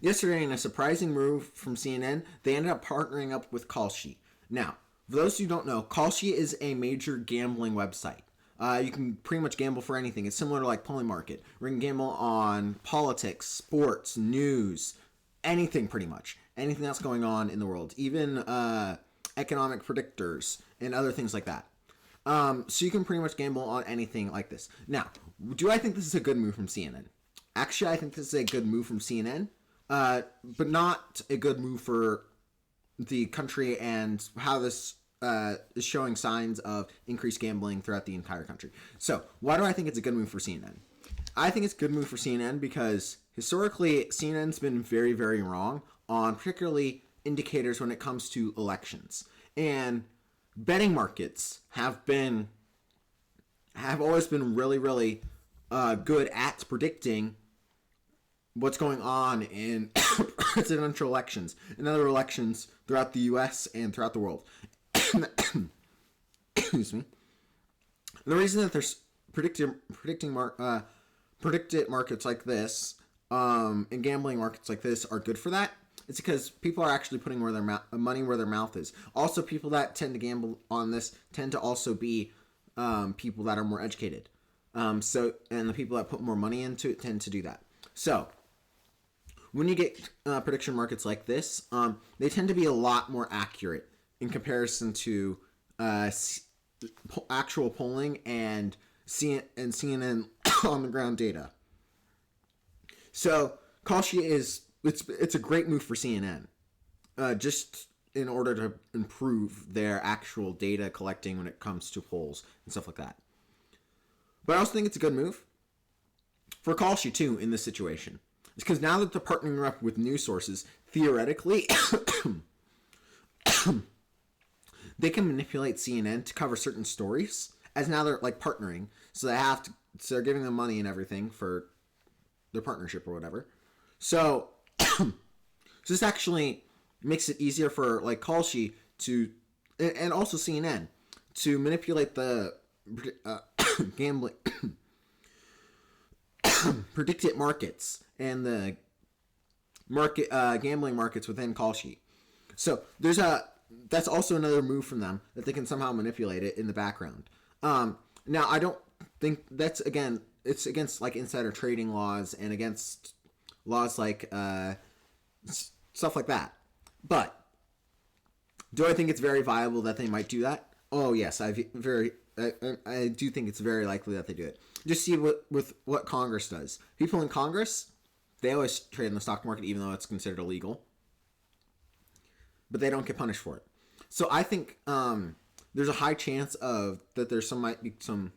Yesterday, in a surprising move from CNN, they ended up partnering up with Kalshi. Now, for those who don't know, Kalshi is a major gambling website. You can pretty much gamble for anything. It's similar to like Polymarket, where you can gamble on politics, sports, news, anything pretty much. Anything that's going on in the world. Even economic predictors and other things like that. So you can pretty much gamble on anything like this. Now, do I think this is a good move from CNN? Actually, I think this is a good move from CNN, but not a good move for the country and how this is showing signs of increased gambling throughout the entire country. So, why do I think it's a good move for CNN? I think it's a good move for CNN because historically, CNN's been very, very wrong on particularly indicators when it comes to elections. And betting markets have always been really, really good at predicting what's going on in presidential elections and other elections throughout the U.S. and throughout the world. Excuse me. And the reason that there's predicted markets like this and gambling markets like this are good for that. It's because people are actually putting money where their mouth is. Also, people that tend to gamble on this tend to also be people that are more educated. And the people that put more money into it tend to do that. So, when you get prediction markets like this, they tend to be a lot more accurate in comparison to actual polling and CNN on the ground data. So, Kalshi it's a great move for CNN, just in order to improve their actual data collecting when it comes to polls and stuff like that. But I also think it's a good move for Kalshi too in this situation. It's because now that they're partnering up with news sources, theoretically, they can manipulate CNN to cover certain stories. As now they're like partnering, so they're giving them money and everything for their partnership or whatever. So this actually makes it easier for like Kalshi to, and also CNN, to manipulate the gambling predicted markets and the gambling markets within Kalshi. So that's also another move from them that they can somehow manipulate it in the background. Now I don't think it's against like insider trading laws and against laws like stuff like that. But do I think it's very viable that they might do that? Oh yes, I do think it's very likely that they do it. Just see with what Congress does. People in Congress, they always trade in the stock market even though it's considered illegal. But they don't get punished for it. So I think there's a high chance that might be some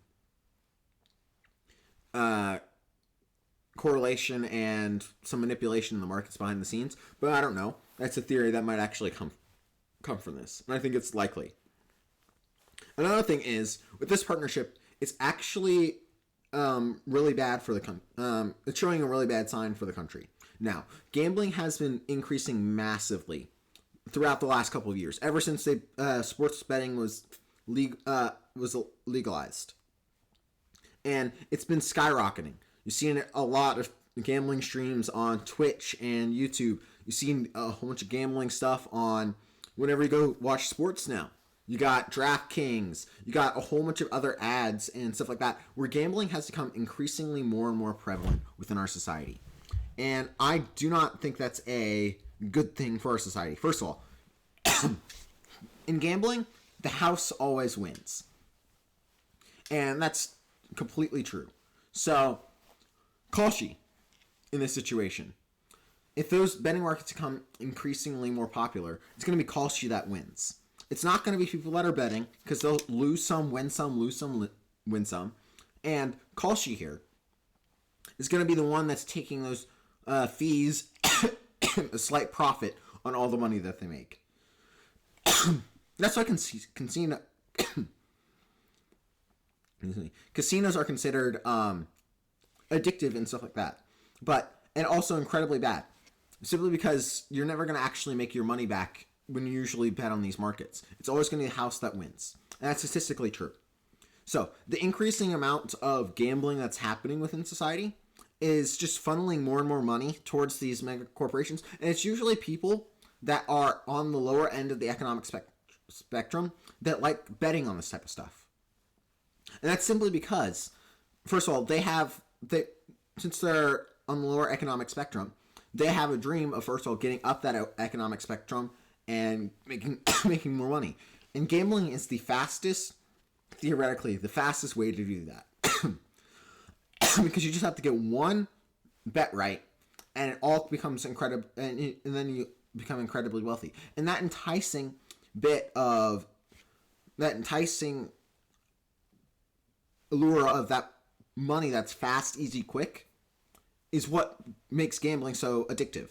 correlation and some manipulation in the markets behind the scenes. But I don't know. That's a theory that might actually come from this. And I think it's likely. Another thing is, with this partnership, it's actually really bad for the country. It's showing a really bad sign for the country. Now, gambling has been increasing massively throughout the last couple of years, ever since sports betting was legalized, and it's been skyrocketing. You've seen a lot of gambling streams on Twitch and YouTube. You've seen a whole bunch of gambling stuff on whenever you go watch sports now. You got DraftKings. You got a whole bunch of other ads and stuff like that, where gambling has become increasingly more and more prevalent within our society. And I do not think that's a good thing for our society. First of all, in gambling, the house always wins. And that's completely true. So, Kalshi, in this situation, if those betting markets become increasingly more popular, it's going to be Kalshi that wins. It's not going to be people that are betting, because they'll lose some, win some, lose some, win some. And Kalshi here is going to be the one that's taking those fees, a slight profit on all the money that they make. That's why casinos are considered addictive and stuff like that. And also incredibly bad. Simply because you're never going to actually make your money back when you usually bet on these markets. It's always going to be the house that wins. And that's statistically true. So, the increasing amount of gambling that's happening within society is just funneling more and more money towards these mega corporations, and it's usually people that are on the lower end of the economic spectrum that like betting on this type of stuff. And that's simply because, first of all, since they're on the lower economic spectrum, they have a dream of, first of all, getting up that economic spectrum and making making more money. And gambling is theoretically, the fastest way to do that. Because you just have to get one bet right, and it all becomes incredible, and then you become incredibly wealthy. And that enticing allure of that money that's fast, easy, quick is what makes gambling so addictive.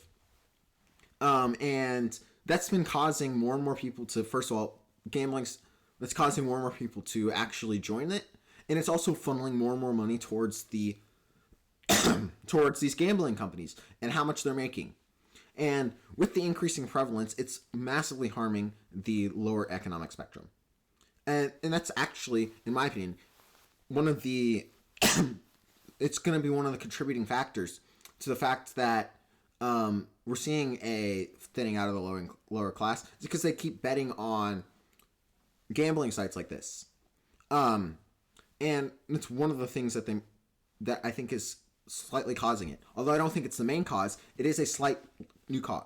And that's been causing more and more people to, first of all, that's causing more and more people to actually join it. And it's also funneling more and more money towards towards these gambling companies and how much they're making. And with the increasing prevalence, it's massively harming the lower economic spectrum. And that's actually, in my opinion, it's going to be one of the contributing factors to the fact that we're seeing a thinning out of the lower class. It's because they keep betting on gambling sites like this. And it's one of the things that I think is slightly causing it. Although I don't think it's the main cause, it is a slight new cause.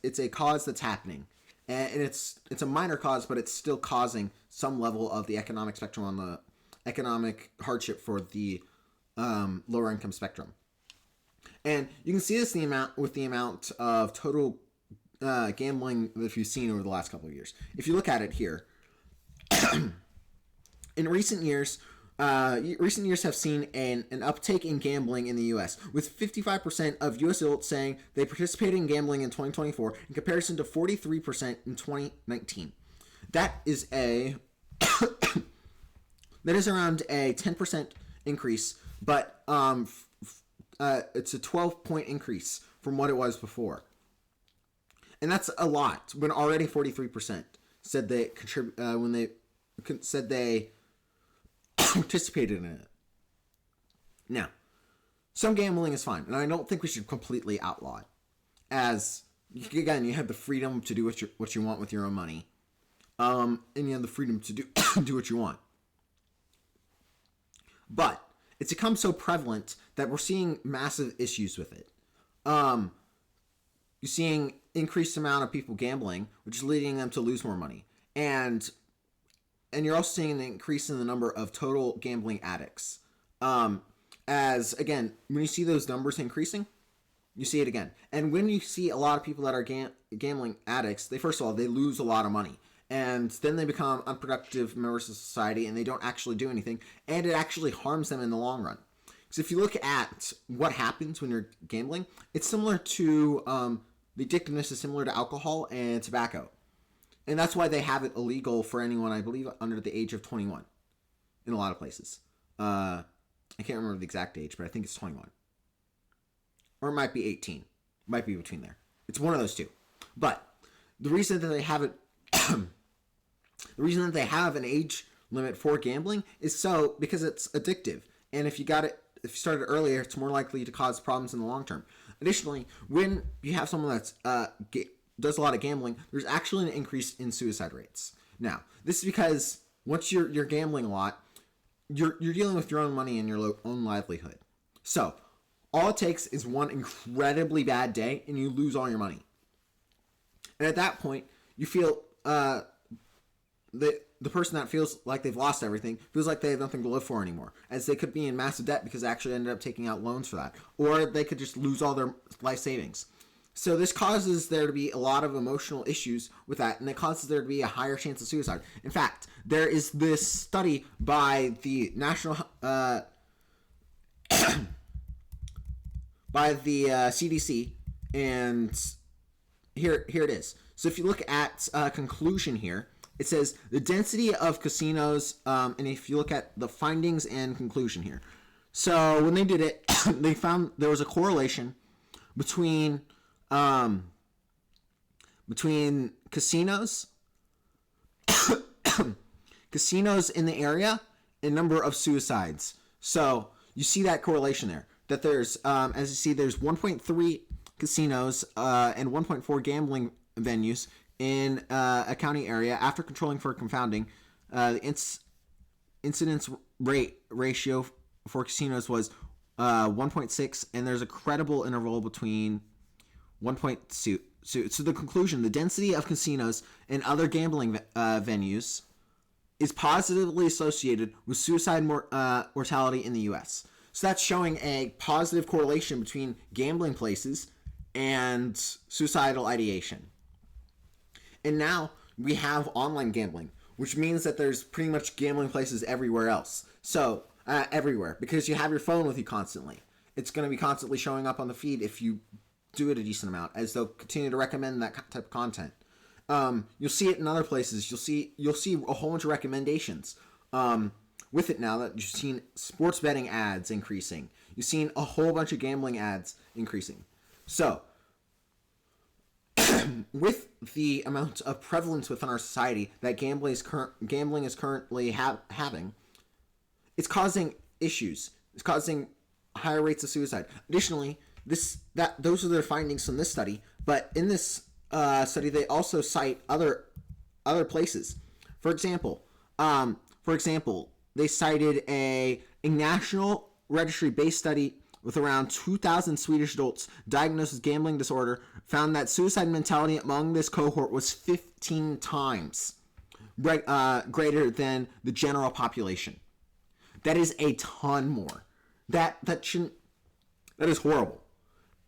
It's a cause that's happening, and it's a minor cause, but it's still causing some level of the economic spectrum on the economic hardship for the lower income spectrum. And you can see this with the amount of total gambling that you've seen over the last couple of years. If you look at it here, in recent years have seen an uptake in gambling in the U.S., with 55% of U.S. adults saying they participated in gambling in 2024 in comparison to 43% in 2019. That is around a 10% increase, but it's a 12-point increase from what it was before. And that's a lot, when already 43% said they said they participated in it. Now, some gambling is fine, and I don't think we should completely outlaw it. As, again, you have the freedom to do what you want with your own money, and you have the freedom to do what you want. But it's become so prevalent that we're seeing massive issues with it. You're seeing increased amount of people gambling, which is leading them to lose more money, and you're also seeing an increase in the number of total gambling addicts. As, again, when you see those numbers increasing, you see it again. And when you see a lot of people that are gambling addicts, first of all, they lose a lot of money. And then they become unproductive members of society, and they don't actually do anything. And it actually harms them in the long run. Because if you look at what happens when you're gambling, it's similar to, the addictiveness is similar to alcohol and tobacco. And that's why they have it illegal for anyone, I believe, under the age of 21 in a lot of places. I can't remember the exact age, but I think it's 21. Or it might be 18. It might be between there. It's one of those two. But the reason that they have it, the reason that they have an age limit for gambling is because it's addictive. And if you started earlier, it's more likely to cause problems in the long term. Additionally, when you have someone that's does a lot of gambling, there's actually an increase in suicide rates. Now, this is because once you're gambling a lot, you're dealing with your own money and your own livelihood. So, all it takes is one incredibly bad day, and you lose all your money. And at that point, you feel the person that feels like they've lost everything feels like they have nothing to live for anymore, as they could be in massive debt because they actually ended up taking out loans for that, or they could just lose all their life savings. So this causes there to be a lot of emotional issues with that, and it causes there to be a higher chance of suicide. In fact, there is this study by the CDC, and here it is. So if you look at conclusion here, it says the density of casinos, and if you look at the findings and conclusion here. So when they did it, they found there was a correlation between casinos in the area and number of suicides. So you see that correlation there. that there's, as you see, there's 1.3 casinos and 1.4 gambling venues in a county area. After controlling for confounding, the incidence rate ratio for casinos was 1.6, and there's a credible interval between 1.2. So the conclusion: the density of casinos and other gambling venues is positively associated with suicide mortality in the U.S. So that's showing a positive correlation between gambling places and suicidal ideation. And now we have online gambling, which means that there's pretty much gambling places everywhere else. So, everywhere, because you have your phone with you constantly. It's going to be constantly showing up on the feed if you do it a decent amount, as they'll continue to recommend that type of content. You'll see it in other places. You'll see a whole bunch of recommendations. With it now that you've seen sports betting ads increasing, you've seen a whole bunch of gambling ads increasing. So, with the amount of prevalence within our society that gambling is currently having, it's causing issues. It's causing higher rates of suicide. Additionally, those are their findings from this study. But in this study, they also cite other places. For example, they cited a national registry-based study with around 2,000 Swedish adults diagnosed with gambling disorder, found that suicide mentality among this cohort was 15 times greater than the general population. That is a ton more. That is horrible.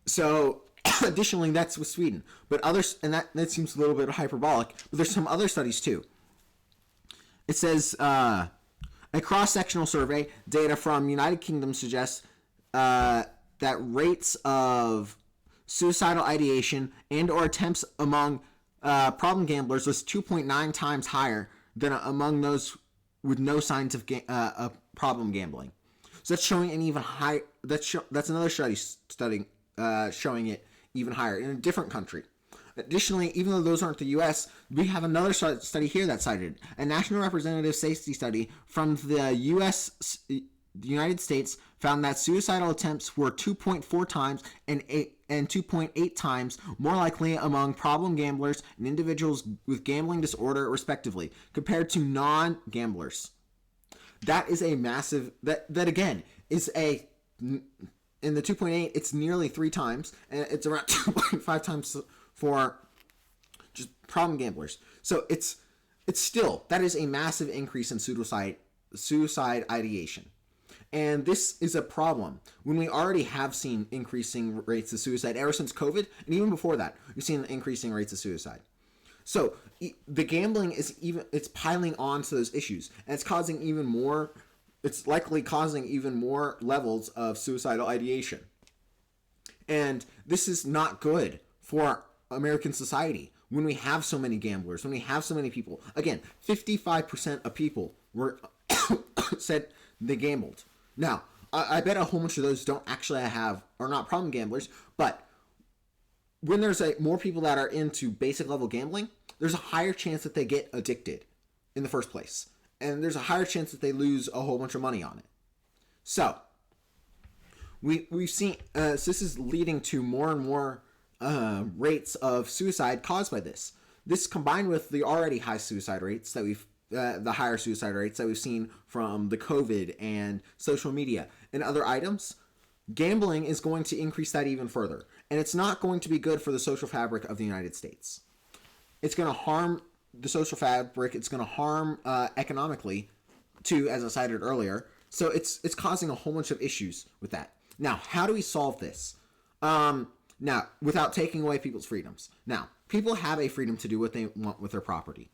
So, additionally, that's with Sweden. But others, and that seems a little bit hyperbolic, but there's some other studies too. It says, a cross-sectional survey data from United Kingdom suggests that rates of suicidal ideation and or attempts among problem gamblers was 2.9 times higher than among those with no signs of problem gambling. So that's showing an even high. That's another study showing it even higher in a different country. Additionally, even though those aren't the U.S., we have another study here that cited a national representative safety study from the the United States found that suicidal attempts were 2.4 times and 2.8 times more likely among problem gamblers and individuals with gambling disorder, respectively, compared to non-gamblers. That is a massive. That again is a. In the 2.8, it's nearly 3 times, and it's around 2.5 times for just problem gamblers. So it's still, that is a massive increase in suicide ideation. And this is a problem when we already have seen increasing rates of suicide ever since COVID, and even before that, we've seen increasing rates of suicide. So the gambling it's piling on to those issues, and it's causing even more. It's likely causing even more levels of suicidal ideation. And this is not good for American society when we have so many gamblers, when we have so many people. Again, 55% of people were said they gambled. Now, I bet a whole bunch of those don't actually are not problem gamblers, but when there's more people that are into basic level gambling, there's a higher chance that they get addicted in the first place. And there's a higher chance that they lose a whole bunch of money on it. So, we've seen, so this is leading to more and more rates of suicide caused by this. This combined with the already high suicide rates that the higher suicide rates that we've seen from the COVID and social media and other items, gambling is going to increase that even further. And it's not going to be good for the social fabric of the United States. It's going to harm the social fabric. It's going to harm economically too, as I cited earlier. So it's causing a whole bunch of issues with that. Now, how do we solve this? Now, without taking away people's freedoms. Now, people have a freedom to do what they want with their property,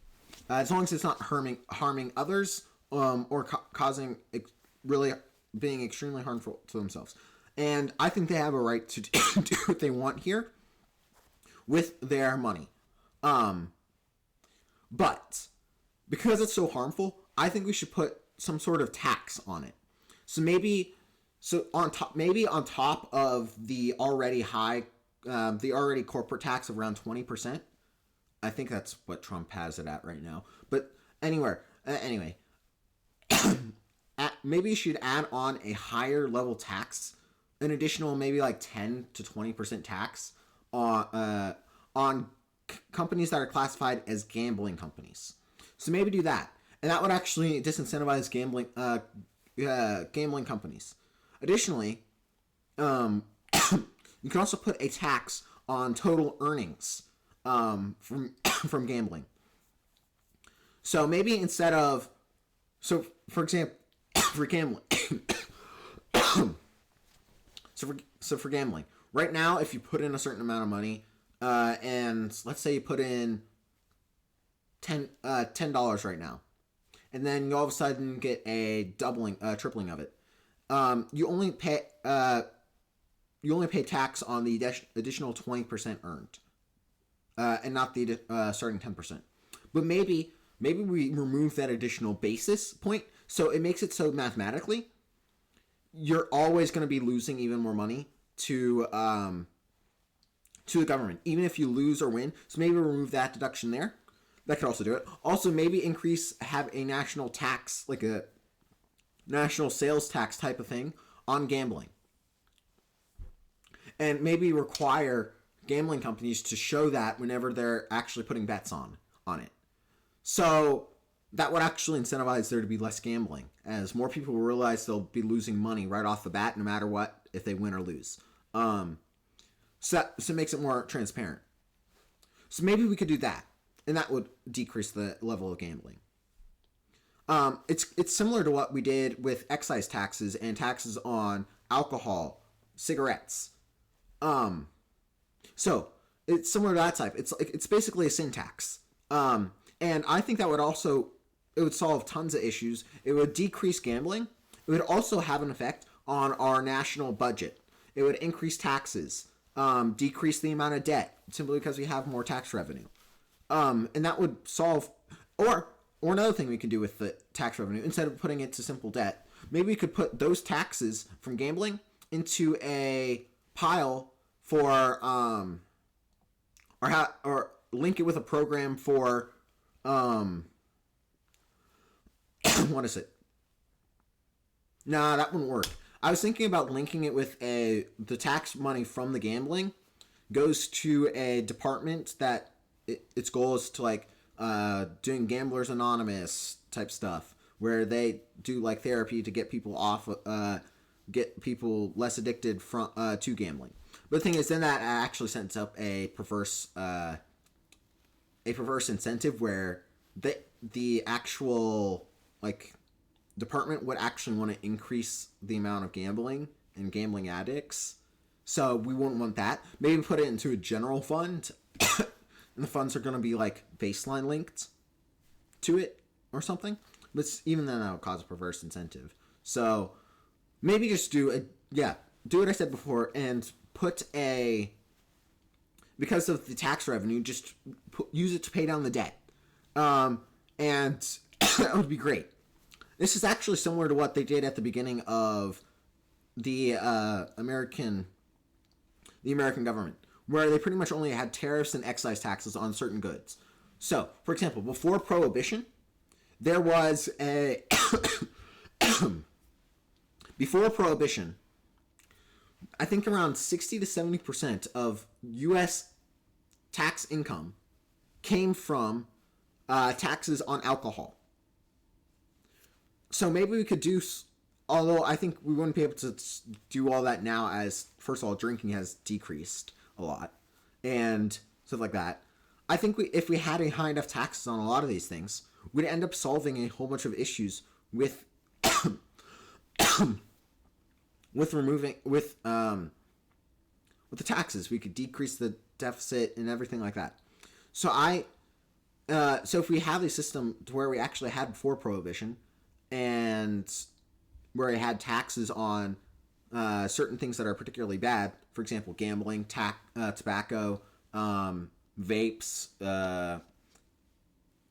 as long as it's not harming others or causing really being extremely harmful to themselves. And I think they have a right to do what they want here with their money. But because it's so harmful, I think we should put some sort of tax on it. So on top of the already high, the already corporate tax of around 20%. I think that's what Trump has it at right now. But anyway, maybe you should add on a higher level tax an additional maybe like 10 to 20% tax on companies that are classified as gambling companies. So maybe do that, and that would actually disincentivize gambling companies. Additionally, um, you can also put a tax on total earnings from from gambling. So maybe instead of for example, for gambling, so for gambling, right now, if you put in a certain amount of money, and let's say you put in $10 right now, and then you all of a sudden get a tripling of it. You only pay tax on the additional 20% earned, and not the starting 10%. But maybe we remove that additional basis point, so it makes it so mathematically you're always going to be losing even more money to the government, even if you lose or win. So maybe remove that deduction there. That could also do it. Also, maybe have a national tax, like a national sales tax type of thing on gambling. And maybe require gambling companies to show that whenever they're actually putting bets on it. So that would actually incentivize there to be less gambling, as more people will realize they'll be losing money right off the bat, no matter what, if they win or lose. So it makes it more transparent. So maybe we could do that, and that would decrease the level of gambling. It's similar to what we did with excise taxes and taxes on alcohol, cigarettes. So it's similar to that type. It's basically a sin tax. And I think that it would solve tons of issues. It would decrease gambling. It would also have an effect on our national budget. It would increase taxes, decrease the amount of debt, simply because we have more tax revenue. And that would solve, or another thing we could do with the tax revenue, instead of putting it to simple debt, maybe we could put those taxes from gambling into a pile for, or link it with a program for, what is it? Nah, that wouldn't work. I was thinking about linking it with the tax money from the gambling goes to a department that its goal is to like doing Gamblers Anonymous type stuff, where they do like therapy to get people get people less addicted to gambling. But the thing is, then that actually sets up a perverse incentive where the actual like department would actually want to increase the amount of gambling and gambling addicts. So we wouldn't want that. Maybe put it into a general fund, and the funds are going to be like baseline linked to it or something. But even then, that would cause a perverse incentive. So maybe just do what I said before, and because of the tax revenue, just use it to pay down the debt. And that would be great. This is actually similar to what they did at the beginning of the American government, where they pretty much only had tariffs and excise taxes on certain goods. So, for example, before Prohibition, there was a before Prohibition, I think around 60 to 70% of U.S. tax income came from taxes on alcohol. So maybe we could do, although I think we wouldn't be able to do all that now, as first of all, drinking has decreased a lot and stuff like that. I think if we had a high enough taxes on a lot of these things, we'd end up solving a whole bunch of issues with the taxes. We could decrease the deficit and everything like that. So so if we have a system to where we actually had before Prohibition, and where we had taxes on certain things that are particularly bad, for example, gambling, tobacco, vapes,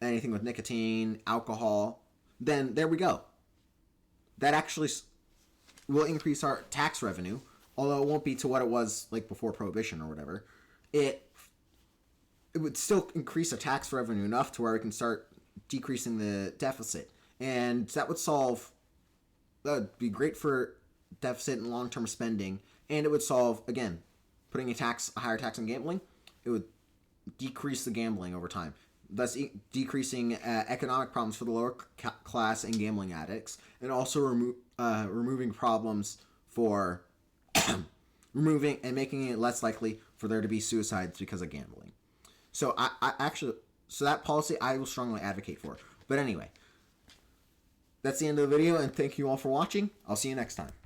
anything with nicotine, alcohol, then there we go. That actually will increase our tax revenue, although it won't be to what it was like before Prohibition or whatever. It would still increase our tax revenue enough to where we can start decreasing the deficit. And that would be great for deficit and long-term spending, and it would solve, again, putting a higher tax on gambling. It would decrease the gambling over time, thus decreasing economic problems for the lower class and gambling addicts, and also removing problems for removing and making it less likely for there to be suicides because of gambling. So so that policy I will strongly advocate for. But anyway, that's the end of the video, and thank you all for watching. I'll see you next time.